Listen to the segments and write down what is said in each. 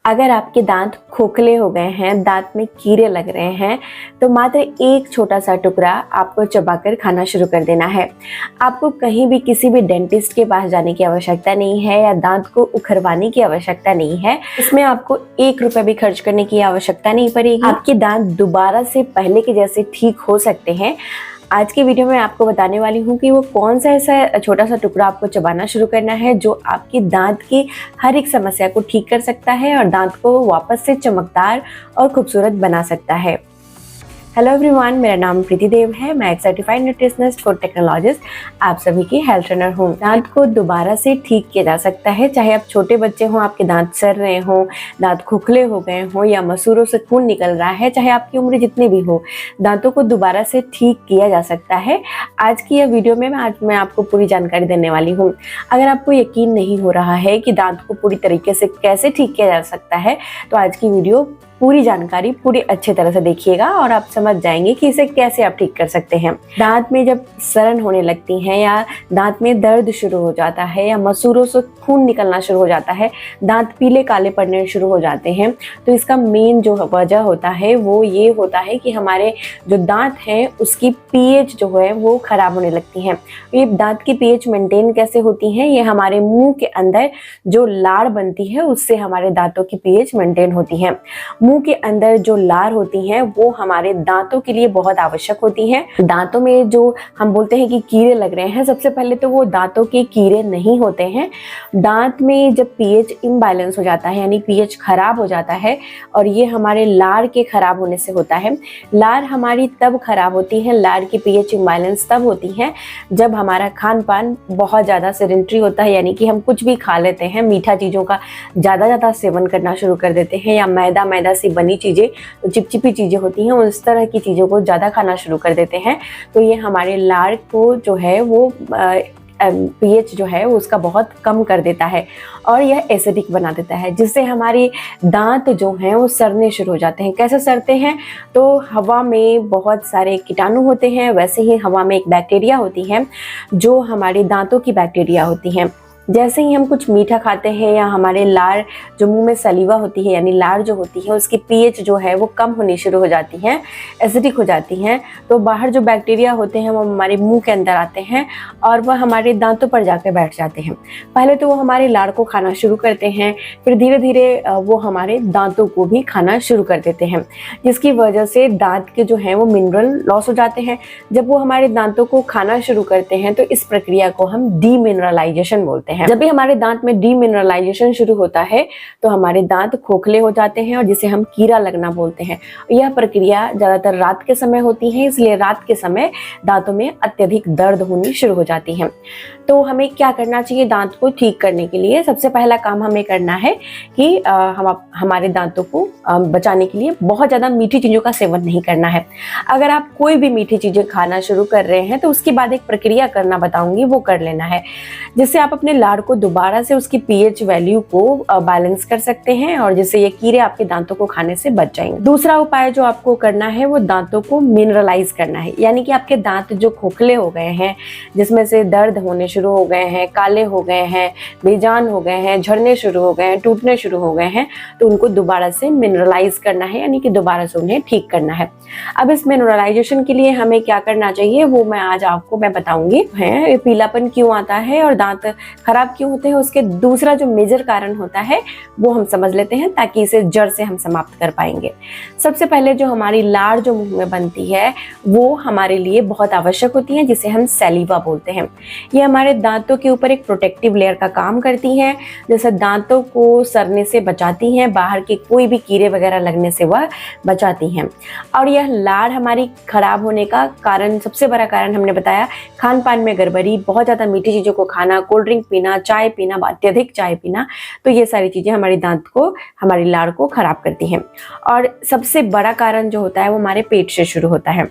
अगर आपके दांत खोखले हो गए हैं, दांत में कीड़े लग रहे हैं, तो मात्र एक छोटा सा टुकड़ा आपको चबाकर खाना शुरू कर देना है। आपको कहीं भी किसी भी डेंटिस्ट के पास जाने की आवश्यकता नहीं है या दांत को उखरवाने की आवश्यकता नहीं है। इसमें आपको 1 रुपया भी खर्च करने की आवश्यकता नहीं पड़ेगी। आपके दांत दोबारा से पहले के जैसे ठीक हो सकते हैं। आज की वीडियो में आपको बताने वाली हूँ कि वो कौन सा ऐसा छोटा सा टुकड़ा आपको चबाना शुरू करना है जो आपकी दांत की हर एक समस्या को ठीक कर सकता है और दांत को वापस से चमकदार और खूबसूरत बना सकता है। हेलो एवरीवन, मेरा नाम प्रीति देव है। मैं एक सर्टिफाइड न्यूट्रिशनिस्ट फूड टेक्नोलॉजिस्ट आप सभी की हेल्थ ट्रेनर हूँ। दांत को दोबारा से ठीक किया जा सकता है, चाहे आप छोटे बच्चे हों, आपके दांत सड़ रहे हों, दांत खोखले हो गए हों या मसूड़ों से खून निकल रहा है, चाहे आपकी उम्र जितनी भी हो, दांतों को दोबारा से ठीक किया जा सकता है। आज की यह वीडियो में मैं आपको पूरी जानकारी देने वाली हूँ। अगर आपको यकीन नहीं हो रहा है कि दांत को पूरी तरीके से कैसे ठीक किया जा सकता है, तो आज की वीडियो पूरी जानकारी पूरी अच्छे तरह से देखिएगा और आप समझ जाएंगे कि इसे कैसे आप ठीक कर सकते हैं। दांत में जब सड़न होने लगती है या दांत में दर्द शुरू हो जाता है या मसूड़ों से खून निकलना शुरू हो जाता है, दांत पीले काले पड़ने शुरू हो जाते हैं, तो इसका मेन जो वजह होता है वो ये होता है कि हमारे जो दांत हैं उसकी पीएच जो है वो खराब होने लगती है। ये दांत की पीएच मेंटेन कैसे होती है? ये हमारे मुंह के अंदर जो लार बनती है उससे हमारे दांतों की पीएच मेंटेन होती है। मुंह के अंदर जो लार होती हैं वो हमारे दांतों के लिए बहुत आवश्यक होती हैं। दांतों में जो हम बोलते हैं कि कीड़े लग रहे हैं, सबसे पहले तो वो दांतों के कीड़े नहीं होते हैं। दांत में जब पीएच इम्बैलेंस हो जाता है यानी पीएच खराब हो जाता है, और ये हमारे लार के खराब होने से होता है। लार हमारी तब खराब होती है, लार की पीएच इम्बैलेंस तब होती है जब हमारा खान पान बहुत ज़्यादा सेडेंटरी होता है, यानी कि हम कुछ भी खा लेते हैं, मीठा चीज़ों का ज़्यादा सेवन करना शुरू कर देते हैं, या मैदा से बनी चीज़ें, चिपचिपी चीज़ें होती हैं, उस तरह की चीज़ों को ज़्यादा खाना शुरू कर देते हैं। तो ये हमारे लार को जो है वो पीएच जो है वो उसका बहुत कम कर देता है और यह एसिडिक बना देता है, जिससे हमारे दांत जो हैं वो सड़ने शुरू हो जाते हैं। कैसे सड़ते हैं? तो हवा में बहुत सारे कीटाणु होते हैं, वैसे ही हवा में एक बैक्टीरिया होती है जो हमारे दांतों की बैक्टीरिया होती हैं। जैसे ही हम कुछ मीठा खाते हैं या हमारे लार जो मुंह में सलीवा होती है यानी लार जो होती है उसकी पीएच जो है वो कम होनी शुरू हो जाती है, एसिडिक हो जाती हैं, तो बाहर जो बैक्टीरिया होते हैं वो हमारे मुंह के अंदर आते हैं और वह हमारे दांतों पर जाकर बैठ जाते हैं। पहले तो वो हमारे लार को खाना शुरू करते हैं, फिर धीरे धीरे वो हमारे दांतों को भी खाना शुरू कर देते हैं, जिसकी वजह से दांत के जो हैं वो मिनरल लॉस हो जाते हैं। जब वो हमारे दांतों को खाना शुरू करते हैं तो इस प्रक्रिया को हम डीमिनरलाइजेशन बोलते हैं। जब भी हमारे दांत में डीमिनरलाइजेशन शुरू होता है तो हमारे दांत खोखले हो जाते हैं और जिसे हम कीड़ा लगना बोलते हैं। यह प्रक्रिया ज्यादातर रात के समय होती है, इसलिए रात के समय दांतों में अत्यधिक दर्द होनी शुरू हो जाती है। तो हमें क्या करना चाहिए दांत को ठीक करने के लिए? सबसे पहला काम हमें करना है कि हमारे दांतों को बचाने के लिए बहुत ज़्यादा मीठी चीज़ों का सेवन नहीं करना है। अगर आप कोई भी मीठी चीज़ें खाना शुरू कर रहे हैं तो उसके बाद एक प्रक्रिया करना बताऊंगी, वो कर लेना है, जिससे आप अपने लार को दोबारा से उसकी पीएच वैल्यू को बैलेंस कर सकते हैं और जिससे ये कीड़े आपके दांतों को खाने से बच जाएंगे। दूसरा उपाय जो आपको करना है वो दांतों को मिनरलाइज करना है, यानी कि आपके दांत जो खोखले हो गए हैं, जिसमें से दर्द होने शुरू हो गए हैं, काले हो गए हैं, बेजान हो गए हैं, झड़ने शुरू हो गए हैं, टूटने शुरू हो गए हैं, तो उनको दोबारा से मिनरलाइज करना है, यानी कि दोबारा से उन्हें ठीक करना है। अब इस मिनरलाइजेशन के लिए हमें क्या करना चाहिए वो मैं आज आपको बताऊंगी। है पीलापन क्यों आता है और दांत खराब क्यों होते हैं, उसके दूसरा जो मेजर कारण होता है वो हम समझ लेते हैं ताकि इसे जड़ से हम समाप्त कर पाएंगे। सबसे पहले जो हमारी लार जो मुंह में बनती है वो हमारे लिए बहुत आवश्यक होती है, जिसे हम सैलिवा बोलते हैं। ये हमारे दांतों के ऊपर एक प्रोटेक्टिव लेयर का काम करती हैं, जैसे दांतों को सड़ने से बचाती हैं, बाहर के कोई भी कीड़े वगैरह लगने से वह बचाती हैं। और यह लार हमारी खराब होने का कारण, सबसे बड़ा कारण हमने बताया, खान पान में गड़बड़ी, बहुत ज़्यादा मीठी चीज़ों को खाना, कोल्ड ड्रिंक पीना, चाय पीना, अत्यधिक चाय पीना, तो ये सारी चीज़ें हमारी दांत को, हमारी लार को खराब करती हैं। और सबसे बड़ा कारण जो होता है वो हमारे पेट से शुरू होता है।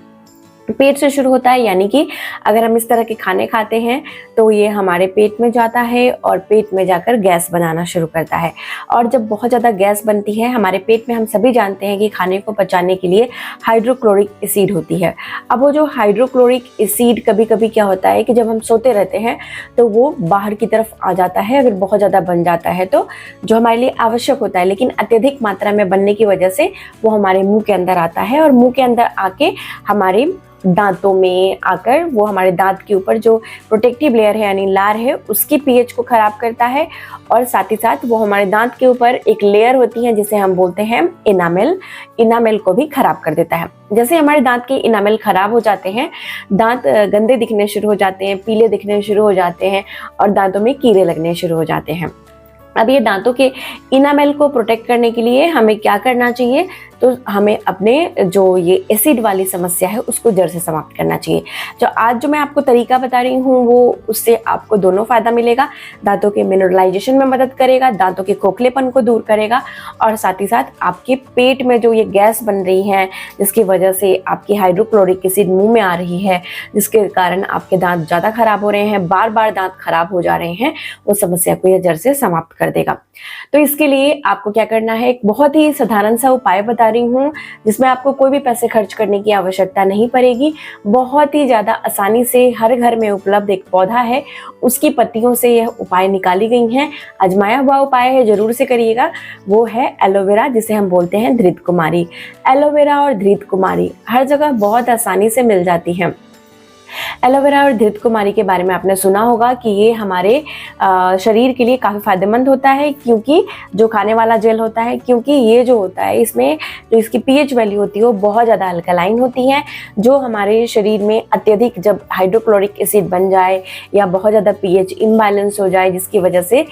पेट से शुरू होता है, यानी कि अगर हम इस तरह के खाने खाते हैं तो ये हमारे पेट में जाता है और पेट में जाकर गैस बनाना शुरू करता है। और जब बहुत ज़्यादा गैस बनती है हमारे पेट में, हम सभी जानते हैं कि खाने को पचाने के लिए हाइड्रोक्लोरिक एसिड होती है। अब वो जो हाइड्रोक्लोरिक एसिड कभी कभी क्या होता है कि जब हम सोते रहते हैं तो वो बाहर की तरफ आ जाता है, अगर बहुत ज़्यादा बन जाता है तो, जो हमारे लिए आवश्यक होता है, लेकिन अत्यधिक मात्रा में बनने की वजह से वो हमारे मुंह के अंदर आता है और मुंह के अंदर आके हमारे दांतों में आकर वो हमारे दांत के ऊपर जो प्रोटेक्टिव लेयर है यानी लार है उसकी पीएच को खराब करता है। और साथ ही साथ वो हमारे दांत के ऊपर एक लेयर होती है जिसे हम बोलते हैं इनामेल को भी खराब कर देता है। जैसे हमारे दांत के इनामेल खराब हो जाते हैं, दांत गंदे दिखने शुरू हो जाते हैं, पीले दिखने शुरू हो जाते हैं और दांतों में कीड़े लगने शुरू हो जाते हैं। अब ये दांतों के इनामेल को प्रोटेक्ट करने के लिए हमें क्या करना चाहिए, तो हमें अपने जो ये एसिड वाली समस्या है उसको जड़ से समाप्त करना चाहिए। जो आज जो मैं आपको तरीका बता रही हूँ वो उससे आपको दोनों फायदा मिलेगा। दांतों के मिनरलाइजेशन में मदद करेगा, दांतों के खोखलेपन को दूर करेगा और साथ ही साथ आपके पेट में जो ये गैस बन रही है जिसकी वजह से आपकी हाइड्रोक्लोरिक एसिड मुंह में आ रही है, जिसके कारण आपके दांत ज़्यादा खराब हो रहे हैं, बार बार दांत खराब हो जा रहे हैं, वो समस्या को यह जड़ से समाप्त कर देगा। तो इसके लिए आपको क्या करना है, एक बहुत ही साधारण सा उपाय बता रही हूँ जिसमें आपको कोई भी पैसे खर्च करने की आवश्यकता नहीं पड़ेगी। बहुत ही ज़्यादा आसानी से हर घर में उपलब्ध एक पौधा है, उसकी पत्तियों से यह उपाय निकाली गई हैं। आजमाया हुआ उपाय है, जरूर से करिएगा। वो है एलोवेरा, जिसे हम बोलते हैं धृत कुमारी। एलोवेरा और धृत कुमारी हर जगह बहुत आसानी से मिल जाती है। एलोवेरा और धृत कुमारी के बारे में आपने सुना होगा कि ये हमारे शरीर के लिए काफ़ी फायदेमंद होता है, क्योंकि जो खाने वाला जेल होता है, क्योंकि ये जो होता है इसमें जो इसकी पीएच वैल्यू होती है वो बहुत ज़्यादा अल्कलाइन होती है, जो हमारे शरीर में अत्यधिक जब हाइड्रोक्लोरिक एसिड बन जाए या बहुत ज़्यादा पीएच इम्बैलेंस हो जाए जिसकी वजह से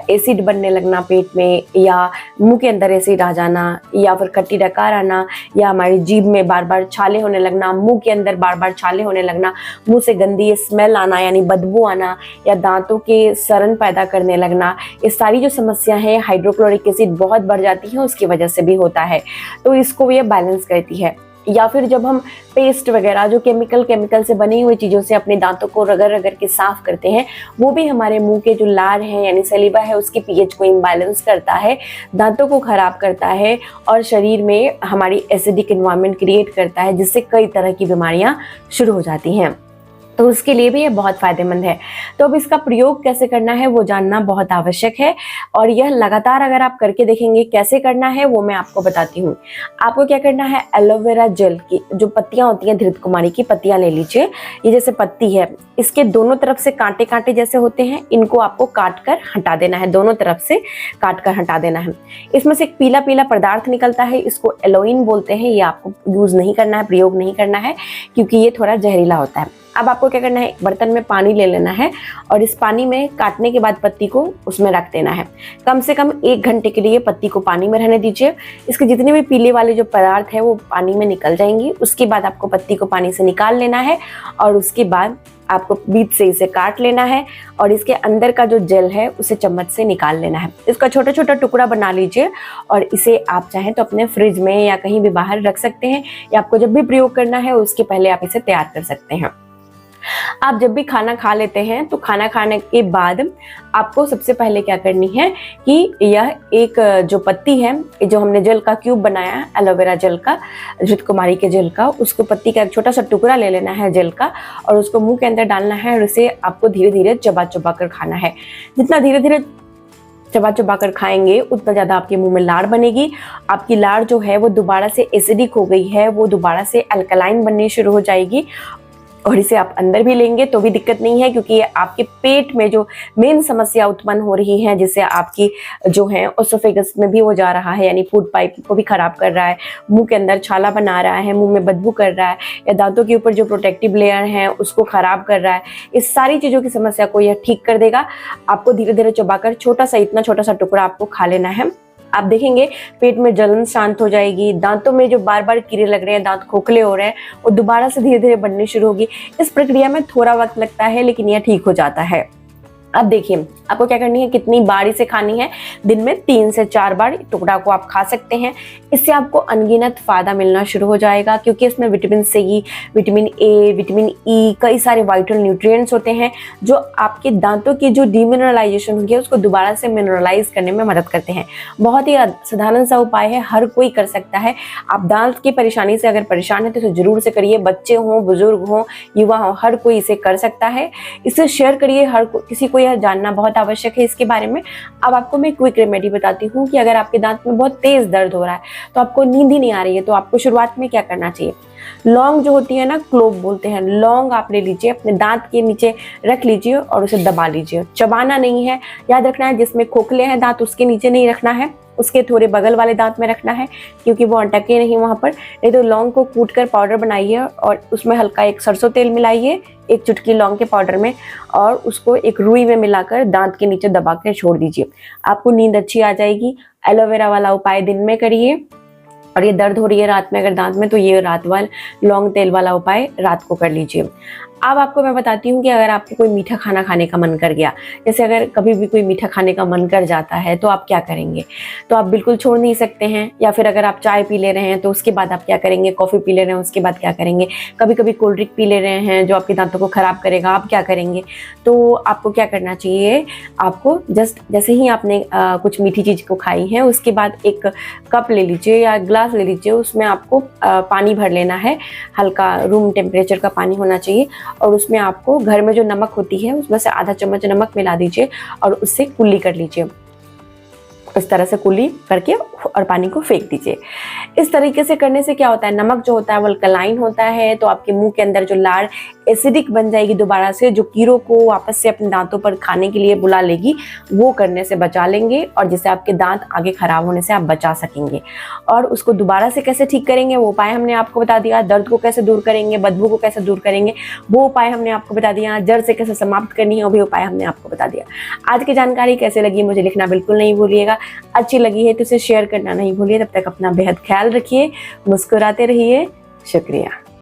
एसिड बनने लगना पेट में, या मुंह के अंदर एसिड आ जाना, या फिर खट्टी डकार आना, या हमारी जीभ में बार बार छाले होने लगना, मुंह के अंदर बार बार छाले होने लगना, मुंह से गंदी स्मेल आना यानी बदबू आना, या दांतों के सड़न पैदा करने लगना, ये सारी जो समस्या है हाइड्रोक्लोरिक एसिड बहुत बढ़ जाती है उसकी वजह से भी होता है। तो इसको ये बैलेंस करती है। या फिर जब हम पेस्ट वगैरह जो केमिकल से बनी हुई चीज़ों से अपने दांतों को रगड़ के साफ करते हैं, वो भी हमारे मुंह के जो लार हैं यानी सलीवा है उसकी पीएच को इम्बैलेंस करता है, दांतों को खराब करता है और शरीर में हमारी एसिडिक एनवायरनमेंट क्रिएट करता है, जिससे कई तरह की बीमारियां शुरू हो जाती हैं। तो उसके लिए भी ये बहुत फायदेमंद है। तो अब इसका प्रयोग कैसे करना है वो जानना बहुत आवश्यक है, और यह लगातार अगर आप करके देखेंगे कैसे करना है वो मैं आपको बताती हूँ। आपको क्या करना है, एलोवेरा जेल की जो पत्तियां होती हैं, धृत कुमारी की पत्तियां ले लीजिए। ये जैसे पत्ती है, इसके दोनों तरफ से कांटे कांटे जैसे होते हैं, इनको आपको काट कर हटा देना है, दोनों तरफ से काट कर हटा देना है। इसमें से एक पीला पीला पदार्थ निकलता है, इसको एलोइन बोलते हैं। ये आपको यूज नहीं करना है, प्रयोग नहीं करना है, क्योंकि ये थोड़ा जहरीला होता है। अब आपको क्या करना है, एक बर्तन में पानी ले लेना है और इस पानी में काटने के बाद पत्ती को उसमें रख देना है। कम से कम 1 घंटे के लिए पत्ती को पानी में रहने दीजिए। इसके जितने भी पीले वाले जो पदार्थ है वो पानी में निकल जाएंगी। उसके बाद आपको पत्ती को पानी से निकाल लेना है और उसके बाद आपको बीच से इसे काट लेना है और इसके अंदर का जो जेल है उसे चम्मच से निकाल लेना है। इसका छोटा छोटा टुकड़ा बना लीजिए और इसे आप चाहें तो अपने फ्रिज में या कहीं भी बाहर रख सकते हैं, या आपको जब भी प्रयोग करना है उसके पहले आप इसे तैयार कर सकते हैं। आप जब भी खाना खा लेते हैं तो खाना खाने के बाद आपको सबसे पहले क्या करनी है कि यह एक जो पत्ती है, जो हमने जेल का क्यूब बनाया है एलोवेरा जेल का, धृत कुमारी के जेल का, उसको पत्ती का एक छोटा सा टुकड़ा ले लेना है जेल का और उसको मुंह के अंदर डालना है और इसे आपको धीरे धीरे चबा चबा कर खाना है। जितना धीरे धीरे चबा चबा कर खाएंगे उतना ज़्यादा आपके मुंह में लार बनेगी। आपकी लार जो है वो दोबारा से एसिडिक हो गई है, वो दोबारा से अल्कलाइन बननी शुरू हो जाएगी और इसे आप अंदर भी लेंगे तो भी दिक्कत नहीं है, क्योंकि ये आपके पेट में जो मेन समस्या उत्पन्न हो रही है, जिससे आपकी जो है ओसोफेगस में भी वो जा रहा है, यानी फूड पाइप को भी खराब कर रहा है, मुंह के अंदर छाला बना रहा है, मुंह में बदबू कर रहा है, या दांतों के ऊपर जो प्रोटेक्टिव लेयर है उसको खराब कर रहा है, इस सारी चीज़ों की समस्या को यह ठीक कर देगा। आपको धीरे धीरे चबाकर इतना छोटा सा टुकड़ा आपको खा लेना है। आप देखेंगे पेट में जलन शांत हो जाएगी, दांतों में जो बार बार कीड़े लग रहे हैं, दांत खोखले हो रहे हैं, वो दोबारा से धीरे धीरे बढ़नी शुरू होगी। इस प्रक्रिया में थोड़ा वक्त लगता है लेकिन यह ठीक हो जाता है। अब देखिए आपको क्या करनी है, कितनी बार इसे खानी है। दिन में 3 से 4 बार टुकड़ा को आप खा सकते हैं। इससे आपको अनगिनत फायदा मिलना शुरू हो जाएगा, क्योंकि इसमें vitamin C, vitamin A, vitamin E, कई सारे वाइटल न्यूट्रिएंट्स होते हैं जो आपके दांतों की जो डीमिनरलाइजेशन होगी उसको दोबारा से मिनरलाइज करने में मदद करते हैं। बहुत ही साधारण सा उपाय है, हर कोई कर सकता है। आप दांत की परेशानी से अगर परेशान है तो इसे जरूर से करिए। बच्चे हों, बुजुर्ग हों, युवा हों, हर कोई इसे कर सकता है। इसे शेयर करिए, हर किसी को यह जानना बहुत आवश्यक है इसके बारे में। अब आपको मैं क्विक रेमेडी बताती हूँ कि अगर आपके दांत में बहुत तेज दर्द हो रहा है, तो आपको नींद ही नहीं आ रही है, तो आपको शुरुआत में क्या करना चाहिए। लौंग जो होती है ना, क्लोव बोलते हैं, लौंग आप ले लीजिए, अपने दांत के नीचे रख लीजिए और उसे दबा लीजिए। चबाना नहीं है, याद रखना है। जिसमें खोखले हैं दांत उसके नीचे नहीं रखना है, उसके थोड़े बगल वाले दांत में रखना है, क्योंकि वो अटके नहीं वहाँ पर। नहीं तो लौंग को कूट कर पाउडर बनाइए और उसमें हल्का एक सरसों तेल मिलाइए, एक चुटकी लौंग के पाउडर में, और उसको एक रुई में मिलाकर दांत के नीचे दबा कर छोड़ दीजिए। आपको नींद अच्छी आ जाएगी। एलोवेरा वाला उपाय दिन में करिए, और ये दर्द हो रही है रात में अगर दांत में, तो ये रात वाला लौंग तेल वाला उपाय रात को कर लीजिए। अब आपको मैं बताती हूँ कि अगर आपको कोई मीठा खाना खाने का मन कर गया, जैसे अगर कभी भी कोई मीठा खाने का मन कर जाता है, तो आप क्या करेंगे। तो आप बिल्कुल छोड़ नहीं सकते हैं। या फिर अगर आप चाय पी ले रहे हैं तो उसके बाद आप क्या करेंगे, कॉफ़ी पी ले रहे हैं उसके बाद क्या करेंगे, कभी कभी कोल्ड ड्रिंक पी ले रहे हैं जो आपके दांतों को ख़राब करेगा, आप क्या करेंगे। तो आपको क्या करना चाहिए, आपको जैसे ही आपने कुछ मीठी चीज़ को खाई है, उसके बाद एक कप ले लीजिए या ग्लास ले लीजिए, उसमें आपको पानी भर लेना है। हल्का रूम टेम्परेचर का पानी होना चाहिए, और उसमें आपको घर में जो नमक होती है उसमें से आधा चम्मच नमक मिला दीजिए और उससे कुल्ली कर लीजिए। इस तरह से कुल्ली करके और पानी को फेंक दीजिए। इस तरीके से करने से क्या होता है, नमक जो होता है वो अल्कलाइन होता है, तो आपके मुंह के अंदर जो लार एसिडिक बन जाएगी दोबारा से, जो कीड़ों को वापस से अपने दांतों पर खाने के लिए बुला लेगी, वो करने से बचा लेंगे, और जिससे आपके दांत आगे खराब होने से आप बचा सकेंगे। और उसको दोबारा से कैसे ठीक करेंगे वो उपाय हमने आपको बता दिया। दर्द को कैसे दूर करेंगे, बदबू को कैसे दूर करेंगे वो उपाय हमने आपको बता दिया। जड़ से कैसे समाप्त करनी है वो भी उपाय हमने आपको बता दिया। आज की जानकारी कैसे लगी मुझे लिखना बिल्कुल नहीं भूलिएगा। अच्छी लगी है तो इसे शेयर करना नहीं भूलिए। तब तक अपना बेहद ख्याल रखिए, मुस्कुराते रहिए। शुक्रिया।